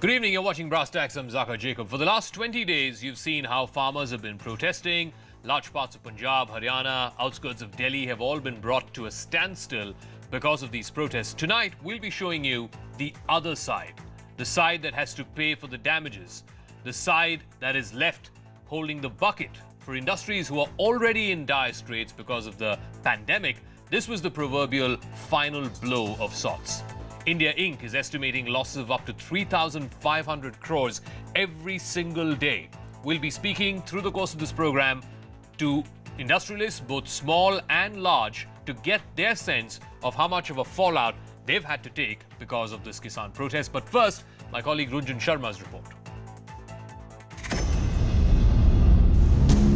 Good evening, you're watching Brass Tacks. I'm Zakir Jacob. For the last 20 days, you've seen how farmers have been protesting. Large parts of Punjab, Haryana, outskirts of Delhi have all been brought to a standstill because of these protests. Tonight, we'll be showing you the other side. The side that has to pay for the damages. The side that is left holding the bucket for industries who are already in dire straits because of the pandemic. This was the proverbial final blow of sorts. India Inc. is estimating losses of up to 3,500 crores every single day. We'll be speaking through the course of this program to industrialists, both small and large, to get their sense of how much of a fallout they've had to take because of this Kisan protest. But first, my colleague Runjhun Sharma's report.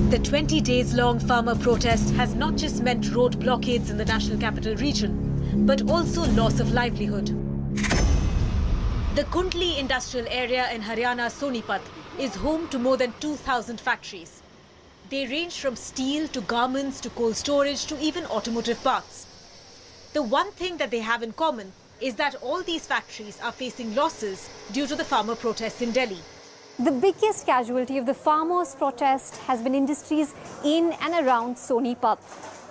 The 20 days long farmer protest has not just meant road blockades in the national capital region, but also loss of livelihood. The Kundli industrial area in Haryana's Sonipat is home to more than 2,000 factories. They range from steel to garments to cold storage to even automotive parts. The one thing that they have in common is that all these factories are facing losses due to the farmer protests in Delhi. The biggest casualty of the farmers' protest has been industries in and around Sonipat.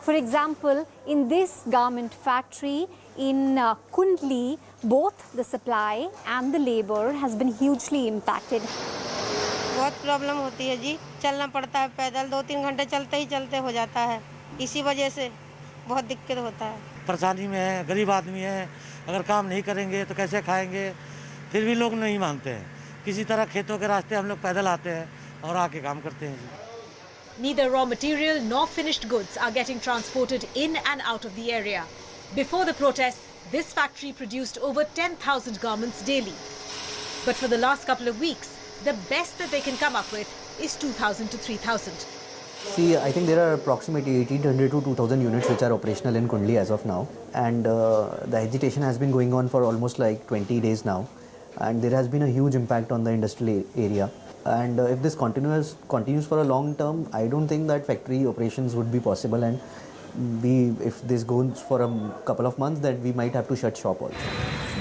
For example, in this garment factory in Kundli, both the supply and the labor has been hugely impacted. बहुत problem होती है जी, चलना पड़ता है पैदल, 2-3 घंटे चलते हो जाता है, इसी वजह से बहुत दिक्कत होता है। परेशानी में है, गरीब आदमी है, अगर काम नहीं करेंगे तो कैसे खाएंगे, फिर भी लोग नहीं मानते हैं। किसी तरह खेतों के रास्ते हम लोग पैदल आते हैं और आके काम करते हैं जी। Neither raw material nor finished goods are getting transported in and out of the area. Before the protest, this factory produced over 10,000 garments daily. But for the last couple of weeks, the best that they can come up with is 2,000 to 3,000. See, I think there are approximately 1,800 to 2,000 units which are operational in Kundli as of now. And the agitation has been going on for almost like 20 days now. And there has been a huge impact on the industrial area. And if this continues for a long term, I don't think that factory operations would be possible. And if this goes for a couple of months, that we might have to shut shop also.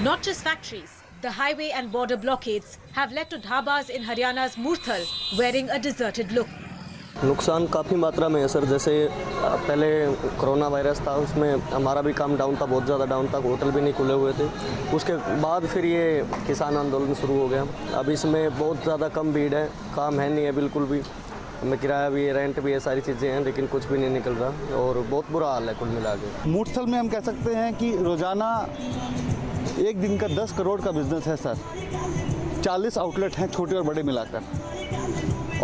Not just factories. The highway and border blockades have led to dhabas in Haryana's Murthal wearing a deserted look. नुकसान काफ़ी मात्रा में है sir. जैसे पहले corona virus था, उसमें हमारा भी काम डाउन था, बहुत ज़्यादा डाउन था, होटल भी नहीं खुले हुए थे। उसके बाद फिर ये किसान आंदोलन शुरू हो गया। अब इसमें बहुत ज़्यादा कम भीड़ है, काम है नहीं है बिल्कुल भी, हमें किराया भी है, रेंट भी है, सारी चीज़ें हैं, लेकिन कुछ भी नहीं निकल रहा और बहुत बुरा हाल है कुल मिला के। मूर्थल में हम कह सकते हैं कि रोज़ाना एक दिन का 10 करोड़ का बिजनेस है सर। 40 आउटलेट हैं छोटे और बड़े मिलाकर,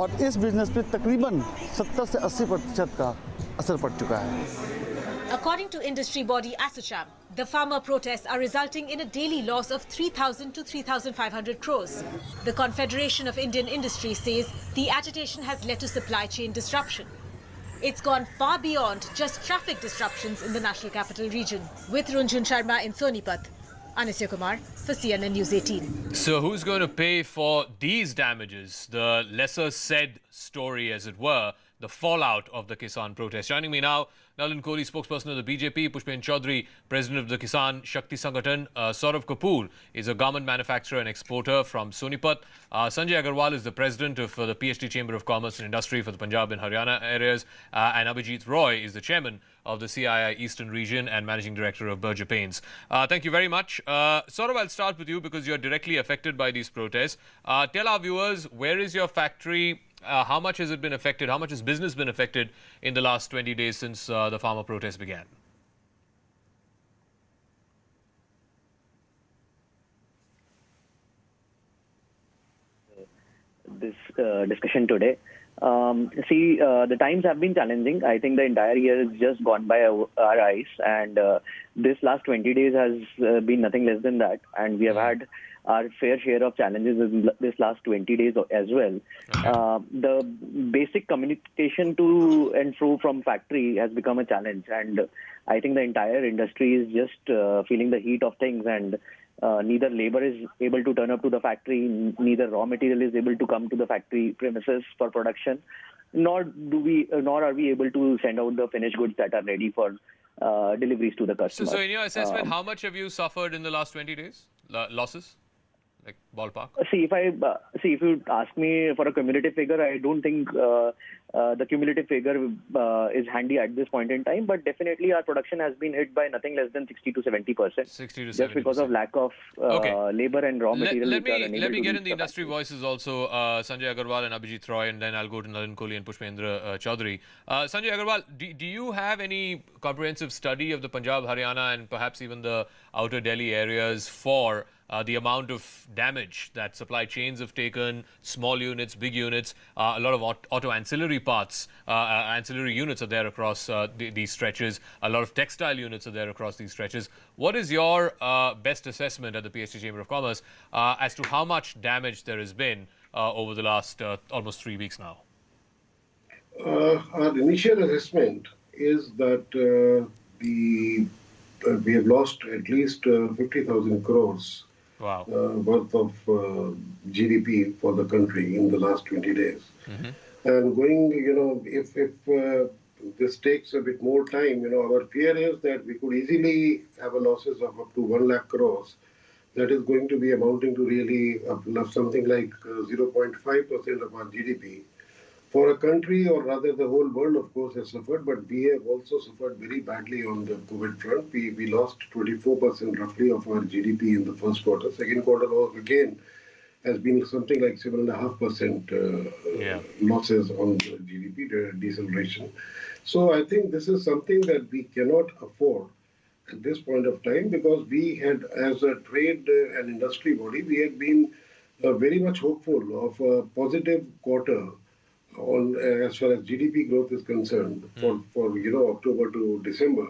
और इस बिजनेस पे तकरीबन 70 से 80% का असर पड़ चुका है। According to industry body ASSOCHAM, the farmer protests are resulting in a daily loss of 3,000 to 3,500 crores. The Confederation of Indian Industry says the agitation has led to supply chain disruption. It's gone far beyond just traffic disruptions in the national capital region. With Runjhun Sharma in Sonipat, Anisya Kumar for CNN News 18. So who's going to pay for these damages? The lesser said story, as it were, the fallout of the Kisan protest. Joining me now, Nalin Kohli, spokesperson of the BJP, Pushpen Chaudhary, president of the Kisan Shakti Sangathan, Saurav Kapoor is a garment manufacturer and exporter from Sonipat. Sanjay Agarwal is the president of the PhD Chamber of Commerce and Industry for the Punjab and Haryana areas. And Abhijit Roy is the chairman of the CII Eastern Region and managing director of Berger Paints. Thank you very much. Saurav, I'll start with you because you're directly affected by these protests. Tell our viewers, where is your factory? How much has it been affected? How much has business been affected in the last 20 days since the farmer protest began? This discussion today. The times have been challenging. I think the entire year has just gone by our eyes, and this last 20 days has been nothing less than that. And we have had our fair share of challenges in this last 20 days as well. The basic communication to and fro from factory has become a challenge, and I think the entire industry is just feeling the heat of things, and neither labor is able to turn up to the factory, neither raw material is able to come to the factory premises for production, nor are we able to send out the finished goods that are ready for deliveries to the customers. So in your assessment, how much have you suffered in the last 20 days? Losses? like ballpark? If you ask me for a cumulative figure, I don't think the cumulative figure is handy at this point in time. But definitely, our production has been hit by nothing less than 60 to 70%. 60 to 70%. Just because of lack of labor and raw material. Let me get in the industry voices also, Sanjay Agarwal and Abhijit Roy, and then I'll go to Nalin Kohli and Pushpendra Chaudhary. Sanjay Agarwal, do you have any comprehensive study of the Punjab, Haryana, and perhaps even the outer Delhi areas for the amount of damage that supply chains have taken, small units, big units, a lot of auto ancillary parts, ancillary units are there across these stretches, a lot of textile units are there across these stretches. What is your best assessment at the PST Chamber of Commerce as to how much damage there has been over the last almost 3 weeks now? Our initial assessment is that we have lost at least 50,000 crores Wow. worth of GDP for the country in the last 20 days. And going, if this takes a bit more time, our fear is that we could easily have a losses of up to 1 lakh crores. That is going to be amounting to really something like 0.5% of our GDP. For a country, or rather the whole world, of course, has suffered, but we have also suffered very badly on the COVID front. We lost 24% roughly of our GDP in the first quarter. Second quarter, again, has been something like 7.5% losses on the GDP, the deceleration. So I think this is something that we cannot afford at this point of time, because we had, as a trade and industry body, we had been very much hopeful of a positive quarter on as far as GDP growth is concerned for October to December.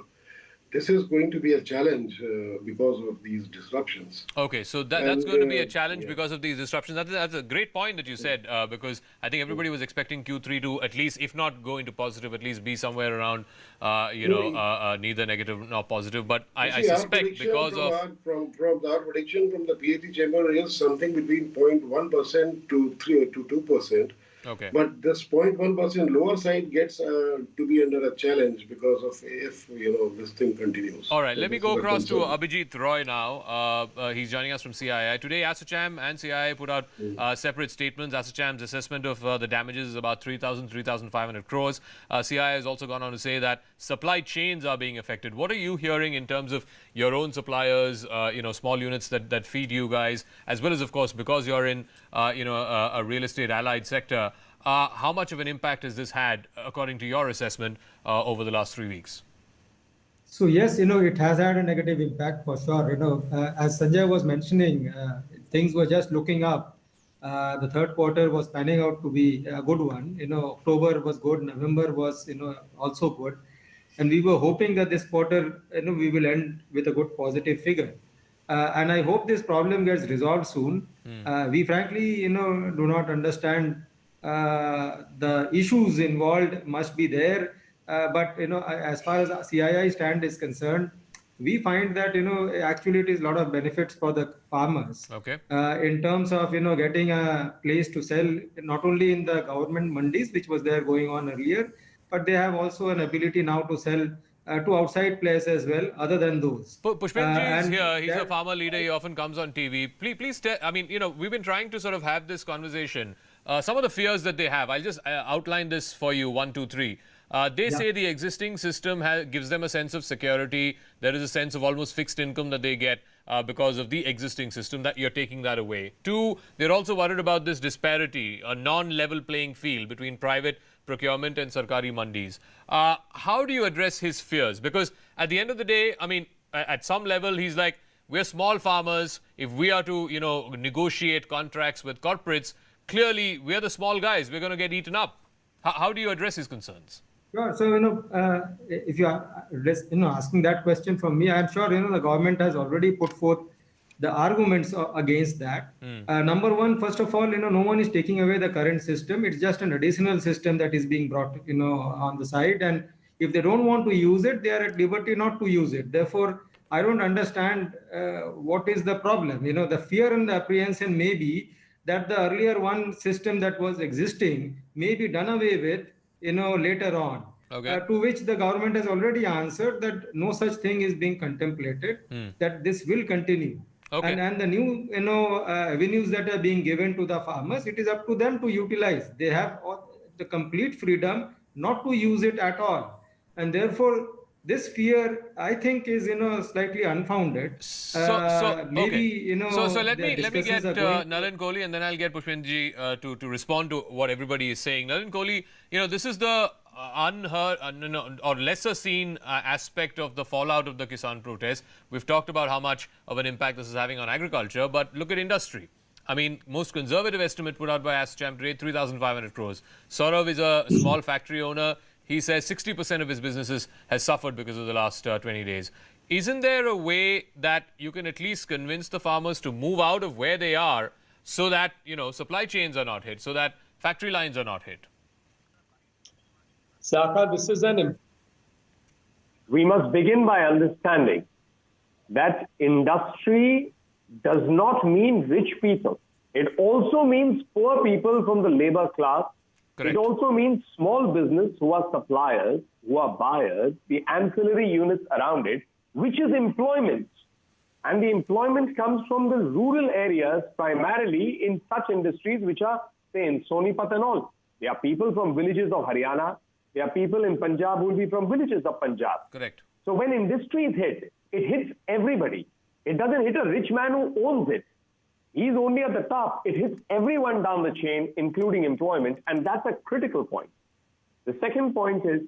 This is going to be a challenge because of these disruptions. Okay, so that's going to be a challenge because of these disruptions. That's a great point that you said, because I think everybody was expecting Q3 to at least, if not go into positive, at least be somewhere around, neither negative nor positive. But I suspect because of... Our prediction from the PST chamber is something between 0.1% to 2%. Okay. But this 0.1% lower side gets to be under a challenge because of if this thing continues. All right, let me go across to Abhijit Roy now. He's joining us from CII. Today, ASSOCHAM and CII put out separate statements. ASSOCHAM's assessment of the damages is about 3,500 crores. CII has also gone on to say that supply chains are being affected. What are you hearing in terms of your own suppliers, small units that feed you guys, as well as, of course, because you're in, a real estate allied sector, how much of an impact has this had, according to your assessment, over the last 3 weeks? So yes, it has had a negative impact for sure. As Sanjay was mentioning, things were just looking up. The third quarter was panning out to be a good one. October was good, November was, also good. And we were hoping that this quarter, we will end with a good positive figure. And I hope this problem gets resolved soon. We frankly, do not understand the issues involved must be there. But, as far as CII stand is concerned, we find that, actually it is a lot of benefits for the farmers. Okay. In terms of, getting a place to sell, not only in the government mandis, which was there going on earlier, but they have also an ability now to sell to outside players as well, other than those. Pushpendra is here. He's a farmer leader. He often comes on TV. Please tell, we've been trying to sort of have this conversation. Some of the fears that they have, I'll just outline this for you, 1, 2, 3. They say the existing system gives them a sense of security. There is a sense of almost fixed income that they get because of the existing system, that you're taking that away. 2, they're also worried about this disparity, a non-level playing field between private procurement and Sarkari mandis. How do you address his fears? Because at the end of the day, at some level, he's like, we're small farmers. If we are to, negotiate contracts with corporates, clearly we're the small guys. We're going to get eaten up. How do you address his concerns? Sure. So, if you are asking that question from me, I'm sure, the government has already put forth the arguments against that. Number one, first of all, no one is taking away the current system. It's just an additional system that is being brought, on the side. And if they don't want to use it, they are at liberty not to use it. Therefore, I don't understand what is the problem. The fear and the apprehension may be that the earlier one system that was existing may be done away with, later on. Okay. To which the government has already answered that no such thing is being contemplated, that this will continue. Okay. And the new avenues that are being given to the farmers, it is up to them to utilize. They have the complete freedom not to use it at all, and therefore this fear, I think, is slightly unfounded. Maybe okay. So let me discussions get are going Nalin Kohli, and then I'll get Pushpendra ji to respond to what everybody is saying. Nalin Kohli, this is the unheard or lesser seen aspect of the fallout of the Kisan protest. We've talked about how much of an impact this is having on agriculture, but look at industry. I mean, most conservative estimate put out by ASSOCHAM today, 3,500 crores. Saurav is a small factory owner. He says 60% of his businesses has suffered because of the last 20 days. Isn't there a way that you can at least convince the farmers to move out of where they are so that, supply chains are not hit, so that factory lines are not hit? Zaka, this is we must begin by understanding that industry does not mean rich people. It also means poor people from the labor class. Correct. It also means small business who are suppliers, who are buyers, the ancillary units around it, which is employment. And the employment comes from the rural areas, primarily in such industries which are, say, in Sonipat and all. There are people from villages of Haryana. There are people in Punjab who will be from villages of Punjab. Correct. So when industry is hit, it hits everybody. It doesn't hit a rich man who owns it. He's only at the top. It hits everyone down the chain, including employment, and that's a critical point. The second point is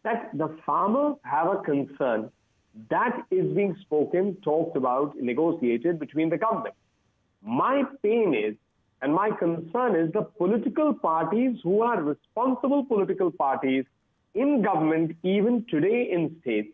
that the farmers have a concern that is being spoken, talked about, negotiated between the government. My pain is, and my concern is, the political parties who are responsible political parties in government, even today in states,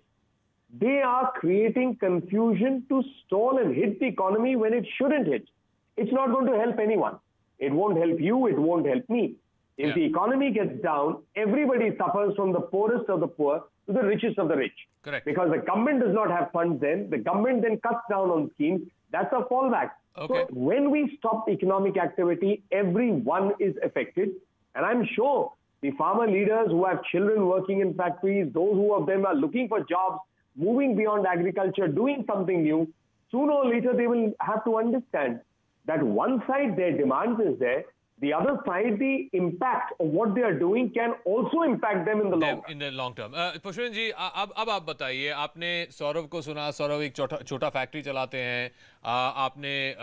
they are creating confusion to stall and hit the economy when it shouldn't hit. It's not going to help anyone. It won't help you. It won't help me. If the economy gets down, everybody suffers, from the poorest of the poor to the richest of the rich. Correct. Because the government does not have funds then. The government then cuts down on schemes. That's a fallback. Okay. So when we stop economic activity, everyone is affected. And I'm sure the farmer leaders who have children working in factories, those who of them are looking for jobs, moving beyond agriculture, doing something new, sooner or later they will have to understand that one side their demands is there, the other side the impact of what they are doing can also impact them in the long term. Pushpendra जी, अब आप बताइए, आपने सौरव को सुना, सौरव एक छोटा factory चलाते हैं, आपने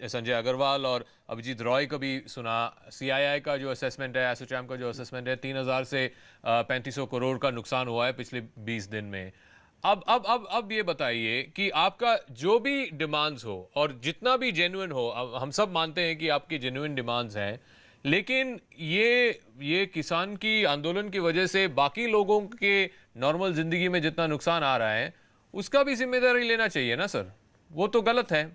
संजय अग्रवाल और अभिजीत रॉय को भी सुना, CII का जो असेसमेंट है, ASSOCHAM का जो असेसमेंट है, 3,000 से 3,500 करोड़ का नुकसान हुआ है पिछले 20 दिन में। अब ये बताइए कि आपका जो भी डिमांड्स हो और जितना भी जेन्युइन हो, हम सब मानते हैं कि आपकी जेन्युइन डिमांड्स हैं, लेकिन ये किसान की आंदोलन की वजह से बाकी लोगों के नॉर्मल जिंदगी में जितना नुकसान आ रहा है, उसका भी जिम्मेदारी लेना चाहिए ना सर? वो तो गलत है।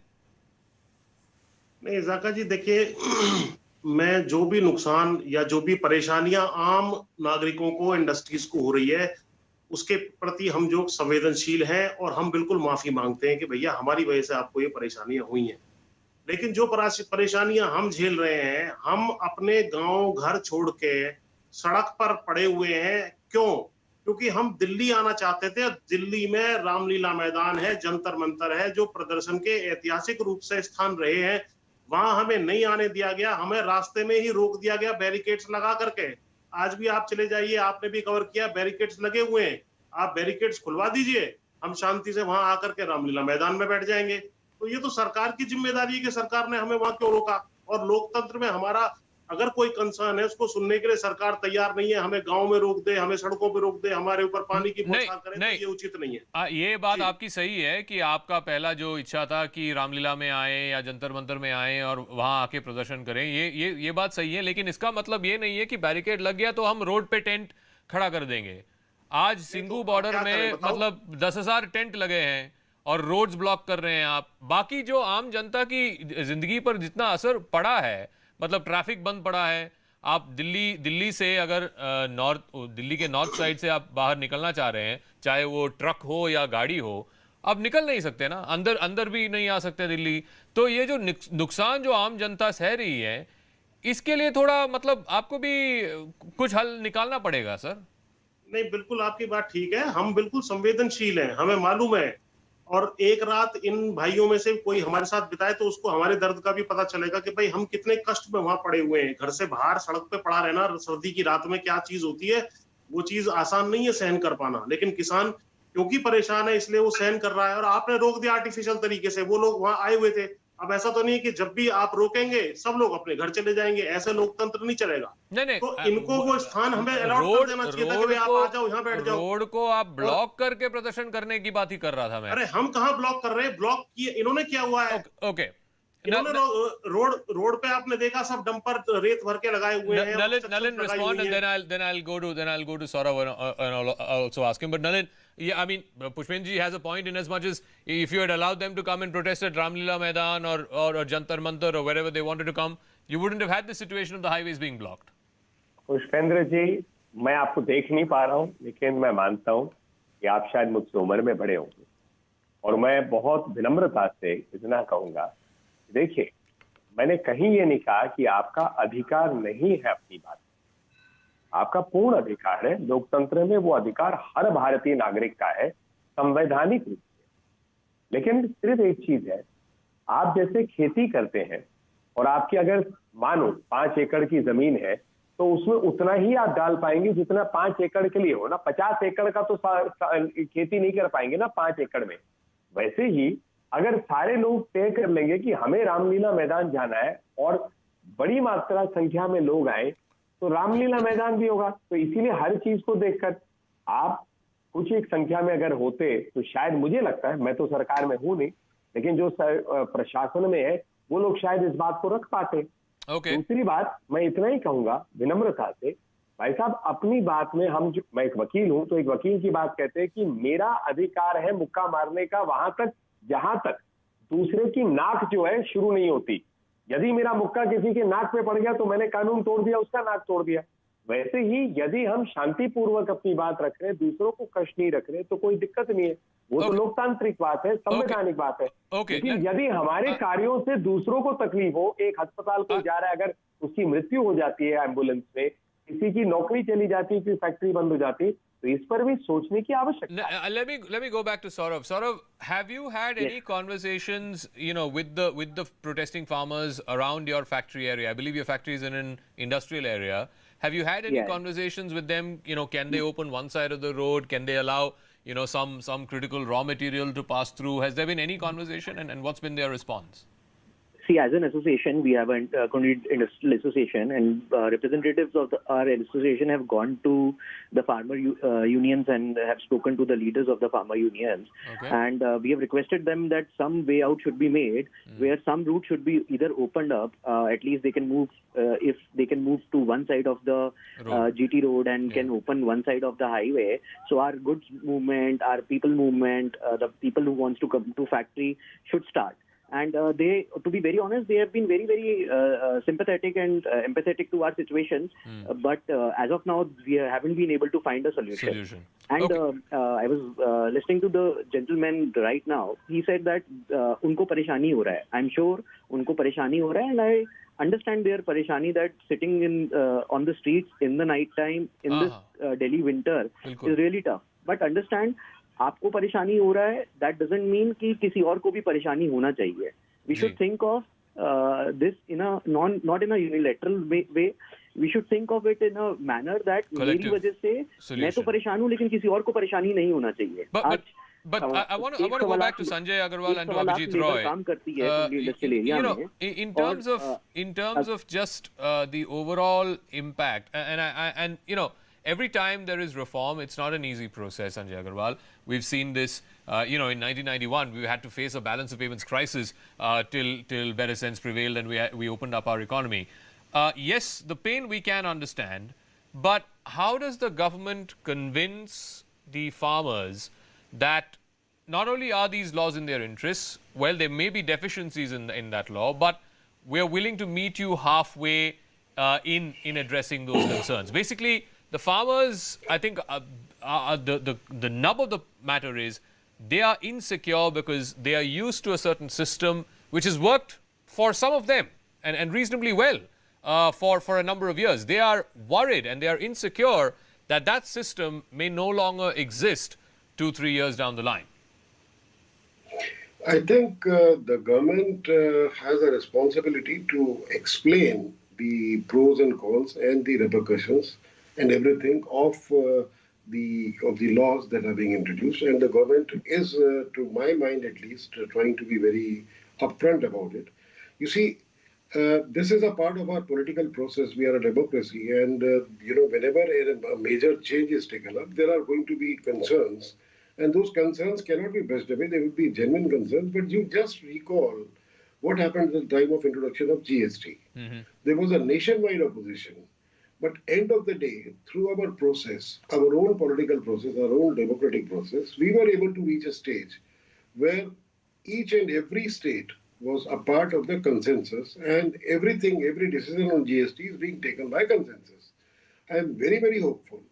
नहीं जाका जी, देखिए, मैं जो भी नुकसान या जो भी परेशानियां आम नागरिकों को, इंडस्ट्रीज को हो रही है, उसके प्रति हम जो संवेदनशील हैं और हम बिल्कुल माफी मांगते हैं कि भैया हमारी वजह से आपको ये परेशानियां हुई हैं। लेकिन जो परेशानियां हम झेल रहे हैं, हम अपने गांव घर छोड़ के सड़क पर पड़े हुए हैं। क्यों? क्योंकि हम दिल्ली आना चाहते थे। दिल्ली में रामलीला मैदान है, जंतर मंतर है, जो प्रदर्शन के ऐतिहासिक रूप से स्थान रहे हैं, वहां हमें नहीं आने दिया गया। हमें रास्ते में ही रोक दिया गया बैरिकेड्स लगा करके। आज भी आप चले जाइए, आपने भी कवर किया, बैरिकेड्स लगे हुए हैं। आप बैरिकेड्स खुलवा दीजिए, हम शांति से वहां आकर के रामलीला मैदान में बैठ जाएंगे। तो ये तो सरकार की जिम्मेदारी है कि सरकार ने हमें वहां क्यों रोका। और लोकतंत्र में हमारा अगर कोई कंसर्न है, उसको सुनने के लिए सरकार तैयार नहीं है। हमें गांव में रोक दे, हमें सड़कों पे रोक दे, हमारे ऊपर पानी की बौछार करे, तो ये उचित नहीं है। ये बात आपकी सही है कि आपका पहला जो इच्छा था कि रामलीला में आए या जंतर मंतर में आए और वहां आके प्रदर्शन करें, ये बात सही है। लेकिन इसका मतलब ये नहीं है कि बैरिकेड लग गया तो हम रोड पे टेंट खड़ा कर देंगे। आज सिंघू बॉर्डर में मतलब 10,000 टेंट लगे हैं और रोड्स ब्लॉक कर रहे हैं आप। बाकी जो आम जनता की जिंदगी पर जितना असर पड़ा है, मतलब ट्रैफिक बंद पड़ा है, आप दिल्ली से अगर दिल्ली के नॉर्थ साइड से आप बाहर निकलना चाह रहे हैं, चाहे वो ट्रक हो या गाड़ी हो, आप निकल नहीं सकते ना, अंदर भी नहीं आ सकते दिल्ली। तो ये जो नुकसान जो आम जनता सह रही है, इसके लिए थोड़ा मतलब आपको भी कुछ हल निकालना पड़ेगा सर। नहीं, बिल्कुल आपकी बात ठीक है। हम बिल्कुल संवेदनशील हैं। हमें मालूम है और एक रात इन भाइयों में से कोई हमारे साथ बिताए तो उसको हमारे दर्द का भी पता चलेगा कि भाई हम कितने कष्ट में वहां पड़े हुए हैं। घर से बाहर सड़क पे पड़ा रहना सर्दी की रात में क्या चीज होती है, वो चीज आसान नहीं है सहन कर पाना। लेकिन किसान क्योंकि परेशान है इसलिए वो सहन कर रहा है, और आपने रोक दिया आर्टिफिशियल तरीके से। वो लोग वहां आए हुए थे, अब ऐसा तो नहीं कि जब भी आप रोकेंगे सब लोग अपने घर चले जाएंगे, ऐसे लोकतंत्र नहीं चलेगा। नहीं, तो इनको वो स्थान हमें अलॉट कर देना चाहिए था कि भाई आप आ जाओ, यहाँ बैठ जाओ। रोड को आप ब्लॉक करके प्रदर्शन करने की बात ही कर रहा था मैं। अरे हम कहाँ ब्लॉक कर रहे हैं, ब्लॉक किए इन्होंने किया हुआ है। ओके, इन्होंने रोड पे आपने देखा सब डंपर रेत भर के लगाए हुए हैं। Nalin respond, and then I'll go to Saurav and I'll also ask him. But Nalin, yeah, I mean, Pushpendra ji has a point in as much as if you had allowed them to come and protest at Ramlila Maidan or Jantar Mantar or wherever they wanted to come, you wouldn't have had the situation of the highways being blocked. Pushpendra जी, मैं आपको देख नहीं पा रहा हूँ, लेकिन मैं मानता हूँ कि आप शायद मुझसे उम्र में बड़े होंगे, और मैं बहुत विनम्रता से इतना कहूंगा, देखिए, मैंने कहीं ये नहीं कहा कि आपका अधिकार नहीं है अपनी बात, आपका पूर्ण अधिकार है। लोकतंत्र में वो अधिकार हर भारतीय नागरिक का है, संवैधानिक रूप से। लेकिन सिर्फ एक चीज है, आप जैसे खेती करते हैं और आपकी अगर मानो 5 एकड़ की जमीन है, तो उसमें उतना ही आप डाल पाएंगे जितना 5 एकड़ के लिए हो ना। 50 एकड़ का तो खेती नहीं कर पाएंगे ना 5 एकड़ में। वैसे ही अगर सारे लोग तय कर लेंगे कि हमें रामलीला मैदान जाना है और बड़ी मात्रा संख्या में लोग आए, तो रामलीला मैदान भी होगा। तो इसीलिए हर चीज को देखकर आप कुछ एक संख्या में अगर होते तो शायद, मुझे लगता है, मैं तो सरकार में हूं नहीं, लेकिन जो प्रशासन में है वो लोग शायद इस बात को रख पाते। दूसरी बात मैं इतना ही कहूंगा विनम्रता से, भाई साहब अपनी बात में मैं एक वकील हूं, तो एक वकील की बात कहते हैं कि मेरा अधिकार है मुक्का मारने का वहां तक जहां तक दूसरे की नाक जो है शुरू नहीं होती। यदि मेरा मुक्का किसी के नाक पे पड़ गया तो मैंने कानून तोड़ दिया, उसका नाक तोड़ दिया। वैसे ही यदि हम शांतिपूर्वक अपनी बात रख रहे हैं, दूसरों को कष्ट नहीं रख रहे, तो कोई दिक्कत नहीं है। वो तो लोकतांत्रिक बात है, संवैधानिक बात है। लेकिन यदि हमारे कार्यों से दूसरों को तकलीफ हो, एक अस्पताल को जा रहा है, अगर उसकी मृत्यु हो जाती है एम्बुलेंस में, किसी की नौकरी चली जाती है, किसी फैक्ट्री बंद हो जाती, तो इस पर भी सोचने की आवश्यकता है। Let me go back to Saurav. Saurav, have you had any conversations, with the protesting farmers around your factory area? I believe your factory is in an industrial area. Have you had any conversations with them? Can they open one side of the road? Can they allow, some critical raw material to pass through? Has there been any conversation, and what's been their response? See, as an association, we have a Kunli Industrial Association, and representatives of our association have gone to the farmer unions and have spoken to the leaders of the farmer unions. And we have requested them that some way out should be made, where some route should be either opened up. At least they can move, if they can move to one side of the GT road and can open one side of the highway. So our goods movement, our people movement, the people who wants to come to factory should start. And they, to be very honest, they have been very, very sympathetic and empathetic to our situations. But as of now, we haven't been able to find a solution. And I was listening to the gentleman right now. He said that unko pareshani ho raha hai. I'm sure unko pareshani ho raha hai, and I understand their pareshani that sitting in on the streets in the night time in this Delhi winter is really tough. But understand, आपको परेशानी हो रहा है, that doesn't mean कि किसी और को भी परेशानी होना चाहिए. We should think of this in a not in a unilateral way. We should think of it in a manner that मेरी वजह से मैं तो परेशान हूँ, लेकिन किसी और को परेशानी नहीं होना चाहिए. But I want to go back to Sanjay Agarwal and to Abhijit Roy. In terms of just the overall impact, and every time there is reform, it's not an easy process, Sanjay Agarwal. We've seen this, in 1991, we had to face a balance of payments crisis till better sense prevailed and we opened up our economy. Yes, the pain we can understand, but how does the government convince the farmers that not only are these laws in their interests, well, there may be deficiencies in that law, but we're willing to meet you halfway in addressing those concerns? Basically, the farmers, I think, the nub of the matter is they are insecure because they are used to a certain system which has worked for some of them and reasonably well for a number of years. They are worried and they are insecure that that system may no longer exist 2-3 years down the line. I think the government has a responsibility to explain the pros and cons and the repercussions and everything of the laws that are being introduced, and the government is, to my mind at least, trying to be very upfront about it. You see, this is a part of our political process. We are a democracy, and whenever a major change is taken up, there are going to be concerns, and those concerns cannot be brushed away. They will be genuine concerns. But you just recall what happened at the time of introduction of GST. There was a nationwide opposition. But end of the day, through our process, our own political process, our own democratic process, we were able to reach a stage where each and every state was a part of the consensus, and every decision on GST is being taken by consensus. I am very, very hopeful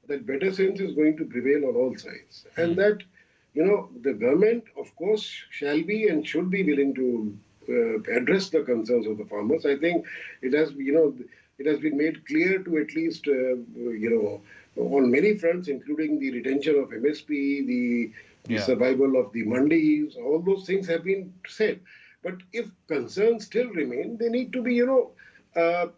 that better sense is going to prevail on all sides, and that, the government, of course, shall be and should be willing to address the concerns of the farmers. I think it has, it has been made clear to at least, on many fronts, including the retention of MSP, the survival of the mandis, all those things have been said. But if concerns still remain, they need to be,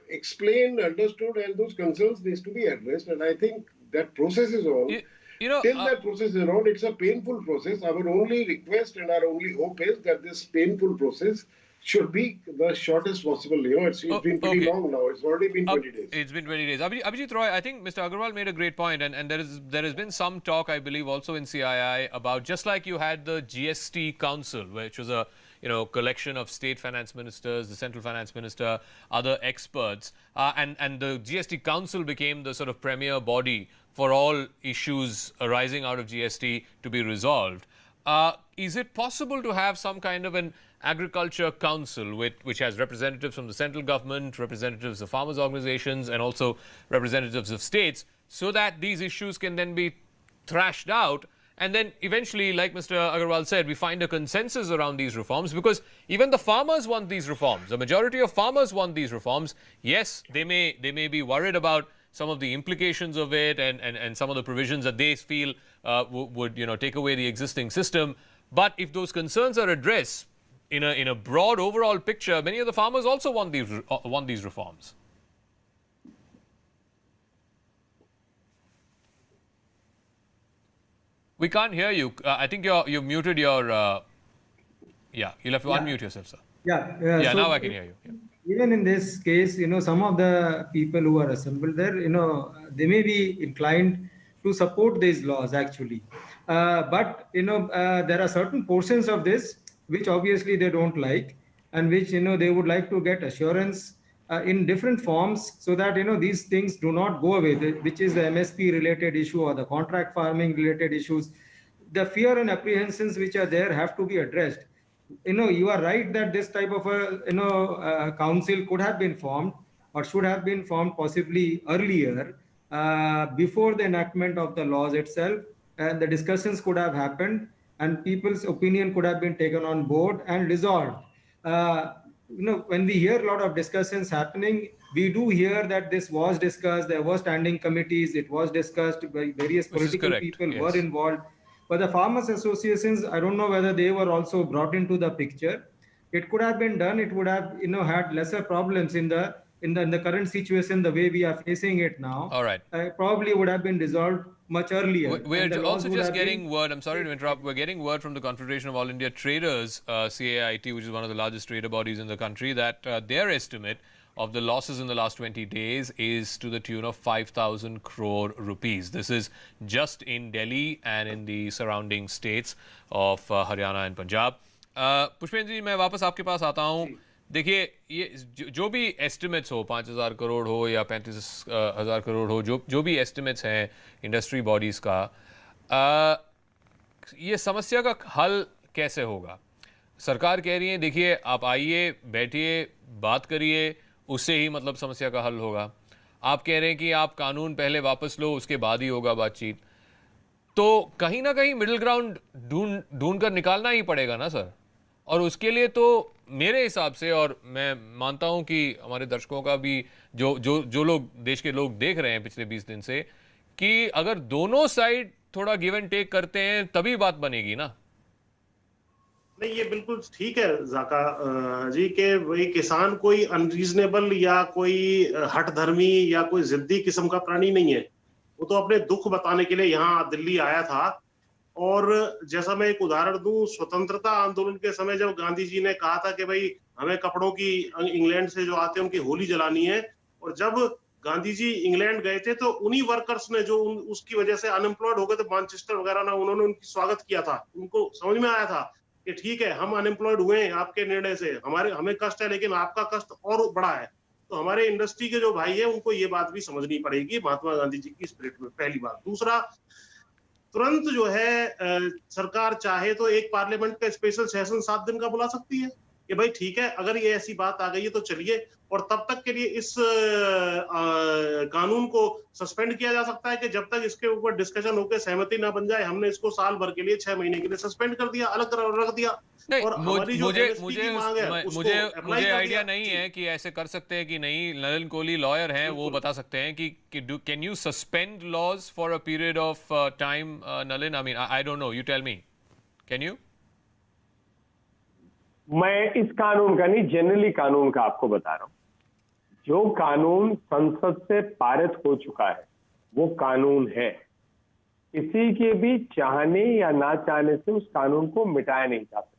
explained, understood, and those concerns need to be addressed. And I think that process is on. Till that process is on, it's a painful process. Our only request and our only hope is that this painful process should be the shortest possible. It's been pretty long now. It's already been 20 days. It's been 20 days. Abhijit Roy, I think Mr. Agarwal made a great point, and there has been some talk, I believe, also in CII about, just like you had the GST Council, which was a collection of state finance ministers, the central finance minister, other experts, and the GST Council became the sort of premier body for all issues arising out of GST to be resolved. Is it possible to have some kind of an agriculture council which has representatives from the central government, representatives of farmers' organizations, and also representatives of states, so that these issues can then be thrashed out, and then eventually, like Mr. Agarwal said, we find a consensus around these reforms, because even the farmers want these reforms. The majority of farmers want these reforms. Yes, they may be worried about some of the implications of it and some of the provisions that they feel would take away the existing system. But if those concerns are addressed in a broad overall picture, many of the farmers also want these reforms. We can't hear you. I think you've muted your. You'll have to unmute yourself, sir. So now I can hear you. Yeah. Even in this case, some of the people who are assembled there, they may be inclined to support these laws actually. But there are certain portions of this which obviously they don't like, and which they would like to get assurance in different forms, so that these things do not go away, which is the MSP related issue or the contract farming related issues. The fear and apprehensions which are there have to be addressed. You are right that this type of a council could have been formed, or should have been formed possibly earlier, before the enactment of the laws itself, and the discussions could have happened, and people's opinion could have been taken on board and resolved. When we hear a lot of discussions happening, we do hear that this was discussed, there were standing committees, it was discussed, various political people were involved. But the farmers associations, I don't know whether they were also brought into the picture. It could have been done. It would have, had lesser problems in the current situation, the way we are facing it now. All right. Probably would have been resolved much earlier. We're also just getting word. I'm sorry to interrupt. We're getting word from the Confederation of All India Traders, CAIT, which is one of the largest trader bodies in the country, that their estimate of the losses in the last 20 days is to the tune of 5,000 crore rupees. This is just in Delhi and in the surrounding states of Haryana and Punjab. Pushpendra जी, मैं वापस आपके पास आता हूँ. देखिए, ये जो भी estimates हो, 5,000 करोड़ हो या 35,000 करोड़ हो, जो भी एस्टिमेट्स हैं इंडस्ट्री बॉडीज़ का, ये समस्या का हल कैसे होगा? सरकार कह रही है, देखिए आप आइए, बैठिए, बात करिए, उससे ही मतलब समस्या का हल होगा. आप कह रहे हैं कि आप कानून पहले वापस लो, उसके बाद ही होगा बातचीत. तो कहीं ना कहीं मिडिल ग्राउंड ढूंढ कर निकालना ही पड़ेगा ना सर. और उसके लिए तो मेरे हिसाब से, और मैं मानता हूं कि हमारे दर्शकों का भी, जो लोग देश के लोग देख रहे हैं पिछले 20 दिन से, कि अगर दोनों साइड थोड़ा गिव एंड टेक करते हैं तभी बात बनेगी ना. नहीं, ये बिल्कुल ठीक है जाका जी के वही किसान कोई अनरीजनेबल या कोई हठधर्मी या कोई जिद्दी किस्म का प्राणी नहीं है। वो तो अपने दुख बताने के लिए यहाँ दिल्ली आया था। और जैसा मैं एक उदाहरण दूं, स्वतंत्रता आंदोलन के समय जब गांधी जी ने कहा था कि भाई हमें कपड़ों की इंग्लैंड से जो आते हैं उनकी होली जलानी है, और जब गांधी जी इंग्लैंड गए थे तो उन्हीं वर्कर्स ने जो उसकी वजह से अनएम्प्लॉयड हो गए थे मैनचेस्टर वगैरह ना, उन्होंने उनकी स्वागत किया था। उनको समझ में आया था कि ठीक है, हम अनएम्प्लॉयड हुए हैं आपके निर्णय से, हमें कष्ट है, लेकिन आपका कष्ट और बड़ा है। तो हमारे इंडस्ट्री के जो भाई है उनको ये बात भी समझनी पड़ेगी महात्मा गांधी जी की स्पिरिट में, पहली बात। दूसरा, तुरंत जो है सरकार चाहे तो एक पार्लियामेंट का स्पेशल सेशन 7 दिन का बुला सकती है कि भाई ठीक है, अगर ये ऐसी बात आ गई है तो चलिए, और तब तक के लिए इस कानून को सस्पेंड किया जा सकता है कि जब तक इसके ऊपर डिस्कशन होकर सहमति ना बन जाए। हमने इसको साल भर के लिए 6 महीने के लिए सस्पेंड कर दिया, अलग रख दिया। और हमारी जो MSP की मांग है उसको apply कर आइडिया दिया। नहीं है कि ऐसे कर सकते हैं कि नहीं। नलिन कोहली लॉयर हैं, वो बता सकते हैं कि can you suspend laws for a period of time? Nalin, I mean I don't know, you tell me, can you? मैं इस कानून का नहीं, जनरली कानून का आपको बता रहा हूं। जो कानून संसद से पारित हो चुका है वो कानून है। किसी के भी चाहने या ना चाहने से उस कानून को मिटाया नहीं जा सकता।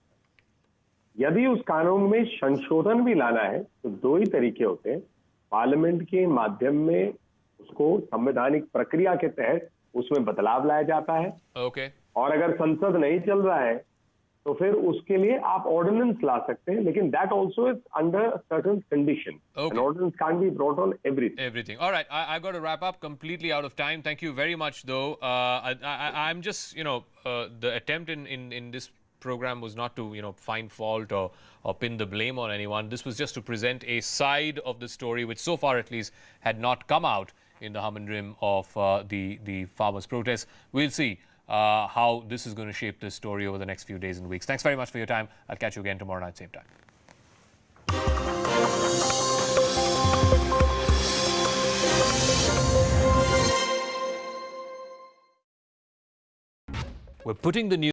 यदि उस कानून में संशोधन भी लाना है तो 2 ही तरीके होते हैं। पार्लियामेंट के माध्यम में उसको संवैधानिक प्रक्रिया के तहत उसमें बदलाव लाया जाता है। ओके। और अगर संसद नहीं चल रहा है तो फिर उसके लिए आप ऑर्डिनेंस ला सकते हैं, लेकिन that also is under certain condition. An ordinance can be brought on everything. All right, I got to wrap up, completely out of time. Thank you very much, though. I'm just, the attempt in this program was not to, find fault or pin the blame on anyone. This was just to present a side of the story which so far at least had not come out in the hum and rim of the farmers' protest. We'll see how this is going to shape this story over the next few days and weeks. Thanks very much for your time. I'll catch you again tomorrow night, same time. We're putting the news